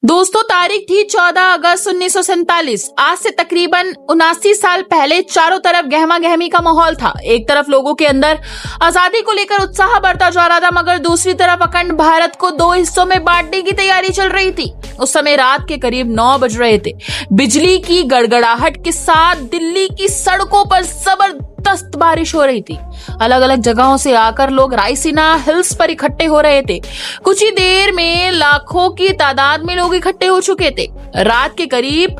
दोस्तों तारीख थी 14 अगस्त 1947। आज से तकरीबन 79 साल पहले चारों तरफ गहमा गहमी का माहौल था। एक तरफ लोगों के अंदर आजादी को लेकर उत्साह बढ़ता जा रहा था, मगर दूसरी तरफ अखंड भारत को दो हिस्सों में बांटने की तैयारी चल रही थी। उस समय रात के करीब 9 बज रहे थे। बिजली की गड़गड़ाहट के साथ दिल्ली की सड़कों पर जबरदस्त बारिश हो रही थी। अलग अलग जगहों से आकर लोग रायसीना हिल्स पर इकट्ठे हो रहे थे। कुछ ही देर में लाखों की तादाद में लोग इकट्ठे हो चुके थे। रात के करीब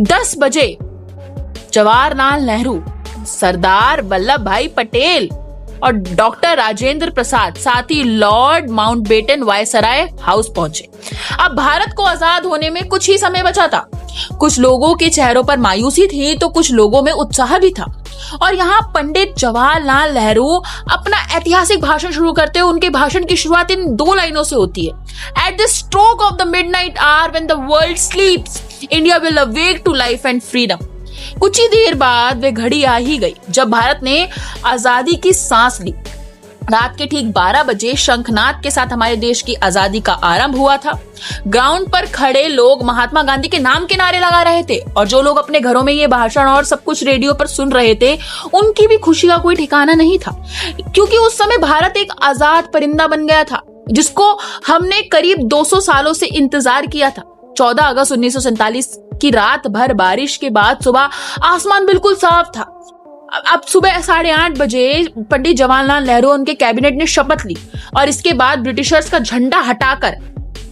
10 बजे जवाहरलाल नेहरू, सरदार वल्लभ भाई पटेल और डॉक्टर राजेंद्र प्रसाद, साथ ही लॉर्ड माउंटबेटन वायसराय हाउस पहुंचे। अब भारत को आजाद होने में कुछ ही समय बचा था। कुछ लोगों के चेहरों पर मायूसी थी तो कुछ लोगों में उत्साह भी था। और यहाँ पंडित जवाहरलाल नेहरू अपना ऐतिहासिक भाषण शुरू करते हैं। उनके भाषण की शुरुआत इन 2 लाइनों से होती है। At the stroke of the midnight hour when the world sleeps, India will awake to life and freedom. कुछ ही देर बाद वे घड़ी आ ही गई जब भारत ने आजादी की सांस ली। रात के ठीक 12 बजे शंखनाद के साथ हमारे देश की आजादी का आरंभ हुआ था। ग्राउंड पर खड़े लोग महात्मा गांधी के नाम के नारे लगा रहे थे, और जो लोग अपने घरों में ये भाषण और सब कुछ रेडियो पर सुन रहे थे, उनकी भी खुशी का कोई ठिकाना नहीं था, क्योंकि उस समय भारत एक आजाद परिंदा बन गया था, जिसको हमने करीब 200 सालों से इंतजार किया था। 14 अगस्त 1947 की रात भर बारिश के बाद सुबह आसमान बिल्कुल साफ था। अब सुबह 8:30 बजे पंडित जवाहरलाल नेहरू और उनके कैबिनेट ने शपथ ली, और इसके बाद ब्रिटिशर्स का झंडा हटाकर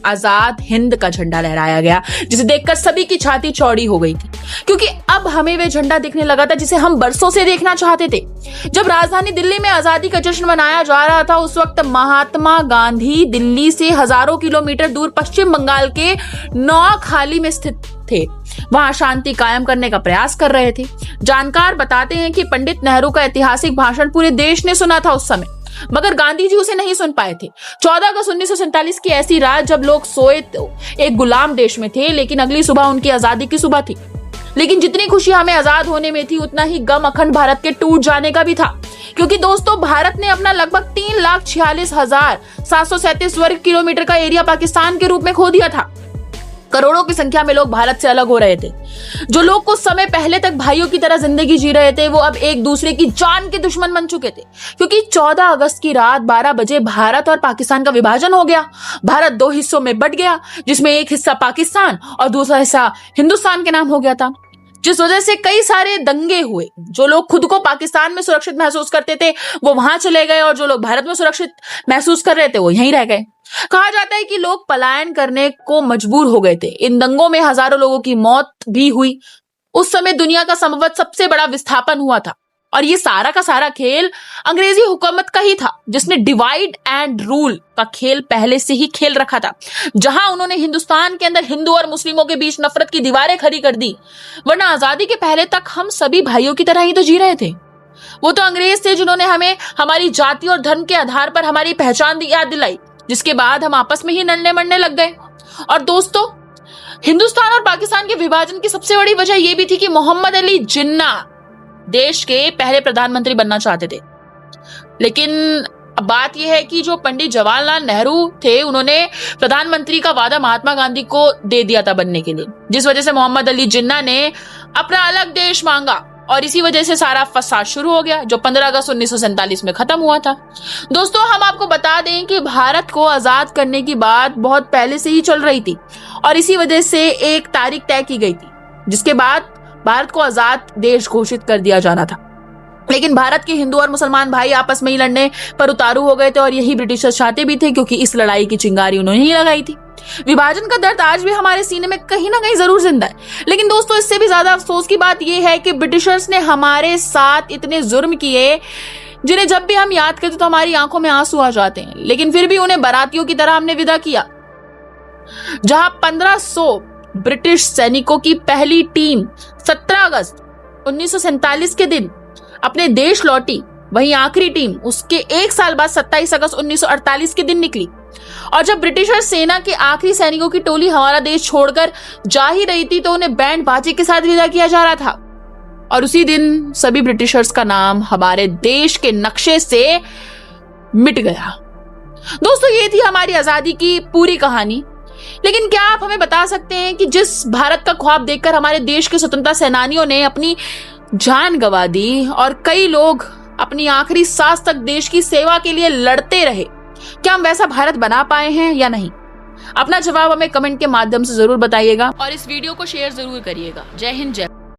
आजाद हिंद का झंडा लहराया गया, जिसे देखकर सभी की छाती चौड़ी हो गई थी, क्योंकि अब हमें वे झंडा दिखने लगा था जिसे हम बरसों से देखना चाहते थे। जब राजधानी दिल्ली में आजादी का जश्न मनाया जा रहा था, उस वक्त महात्मा गांधी दिल्ली से हजारों किलोमीटर दूर पश्चिम बंगाल के नौखाली में स्थित थे। वहां शांति कायम करने का प्रयास कर रहे थे। जानकार बताते हैं कि पंडित नेहरू का ऐतिहासिक भाषण पूरे देश ने सुना था उस समय, मगर गांधी जी उसे नहीं सुन पाए थे। 14 अगस्त 1947 की ऐसी रात जब लोग सोए तो एक गुलाम देश में थे, लेकिन अगली सुबह उनकी आजादी की सुबह थी। लेकिन जितनी खुशी हमें आजाद होने में थी, उतना ही गम अखंड भारत के टूट जाने का भी था, क्योंकि दोस्तों भारत ने अपना लगभग 3,46,737 वर्ग किलोमीटर का एरिया पाकिस्तान के रूप में खो दिया था। करोड़ों की संख्या में लोग भारत से अलग हो रहे थे। जो लोग कुछ समय पहले तक भाइयों की तरह जिंदगी जी रहे थे, वो अब एक दूसरे की जान के दुश्मन बन चुके थे, क्योंकि 14 अगस्त की रात 12 बजे भारत और पाकिस्तान का विभाजन हो गया। भारत 2 हिस्सों में बंट गया, जिसमें एक हिस्सा पाकिस्तान और दूसरा हिस्सा हिंदुस्तान के नाम हो गया था, जिस वजह से कई सारे दंगे हुए। जो लोग खुद को पाकिस्तान में सुरक्षित महसूस करते थे, वो वहां चले गए, और जो लोग भारत में सुरक्षित महसूस कर रहे थे, वो यहीं रह गए। कहा जाता है कि लोग पलायन करने को मजबूर हो गए थे। इन दंगों में हजारों लोगों की मौत भी हुई। उस समय दुनिया का संभवतः सबसे बड़ा विस्थापन हुआ था, और ये सारा का सारा खेल अंग्रेजी हुकूमत का ही था, जिसने डिवाइड एंड रूल का खेल पहले से ही खेल रखा था, जहां उन्होंने हिंदुस्तान के अंदर हिंदू और मुस्लिमों के बीच नफरत की दीवारें खड़ी कर दी। वरना आजादी के पहले तक हम सभी भाइयों की तरह ही तो जी रहे थे। वो तो अंग्रेज थे जिन्होंने हमें हमारी जाति और धर्म के आधार पर हमारी पहचान याद दिलाई, जिसके बाद हम आपस में ही लड़ने मरने लग गए। और दोस्तों, हिंदुस्तान और पाकिस्तान के विभाजन की सबसे बड़ी वजह यह भी थी कि मोहम्मद अली जिन्ना देश के पहले प्रधानमंत्री बनना चाहते थे। लेकिन बात यह है कि जो पंडित जवाहरलाल नेहरू थे, उन्होंने प्रधानमंत्री का वादा महात्मा गांधी को दे दिया था बनने के लिए, जिस वजह से मोहम्मद अली जिन्ना ने अपना अलग देश मांगा, और इसी वजह से सारा फसाद शुरू हो गया, जो 15 अगस्त 1947 में खत्म हुआ था। दोस्तों, हम आपको बता दें कि भारत को आजाद करने की बात बहुत पहले से ही चल रही थी, और इसी वजह से एक तारीख तय की गई थी, जिसके बाद भारत को आजाद देश घोषित कर दिया जाना था। लेकिन भारत के हिंदू और मुसलमान भाई आपस में ही लड़ने पर उतारू हो गए थे, और यही ब्रिटिशर चाहते भी थे, क्योंकि इस लड़ाई की चिंगारी उन्होंने ही लगाई थी। विभाजन का दर्द आज भी हमारे सीने में कहीं ना कहीं जरूर जिंदा है। लेकिन दोस्तों, इससे भी ज्यादा अफसोस की बात यह है कि ब्रिटिशर्स ने हमारे साथ इतने जुर्म किए, जिन्हें जब भी हम याद करते तो हमारी आंखों में आंसू आ जाते हैं। लेकिन फिर भी उन्हें बारातियों की तरह हमने विदा किया। जहां 1500 ब्रिटिश सैनिकों की पहली टीम 17 अगस्त 1947 के दिन अपने देश लौटी, वहीं आखिरी टीम उसके 1 साल बाद 27 अगस्त 1948 के दिन निकली। और जब ब्रिटिशर सेना के आखिरी सैनिकों की टोली हमारा देश छोड़कर जा ही रही थी, तो उन्हें बैंड बाजे के साथ विदा किया जा रहा था, और उसी दिन सभी ब्रिटिशर्स का नाम हमारे देश के नक्शे से मिट गया। दोस्तों, ये थी हमारी आजादी की पूरी कहानी। लेकिन क्या आप हमें बता सकते हैं कि जिस भारत का ख्वाब देखकर हमारे देश के स्वतंत्रता सेनानियों ने अपनी जान गंवा दी और कई लोग अपनी आखिरी सांस तक देश की सेवा के लिए लड़ते रहे, क्या हम वैसा भारत बना पाए हैं या नहीं? अपना जवाब हमें कमेंट के माध्यम से जरूर बताइएगा और इस वीडियो को शेयर जरूर करिएगा। जय हिंद, जय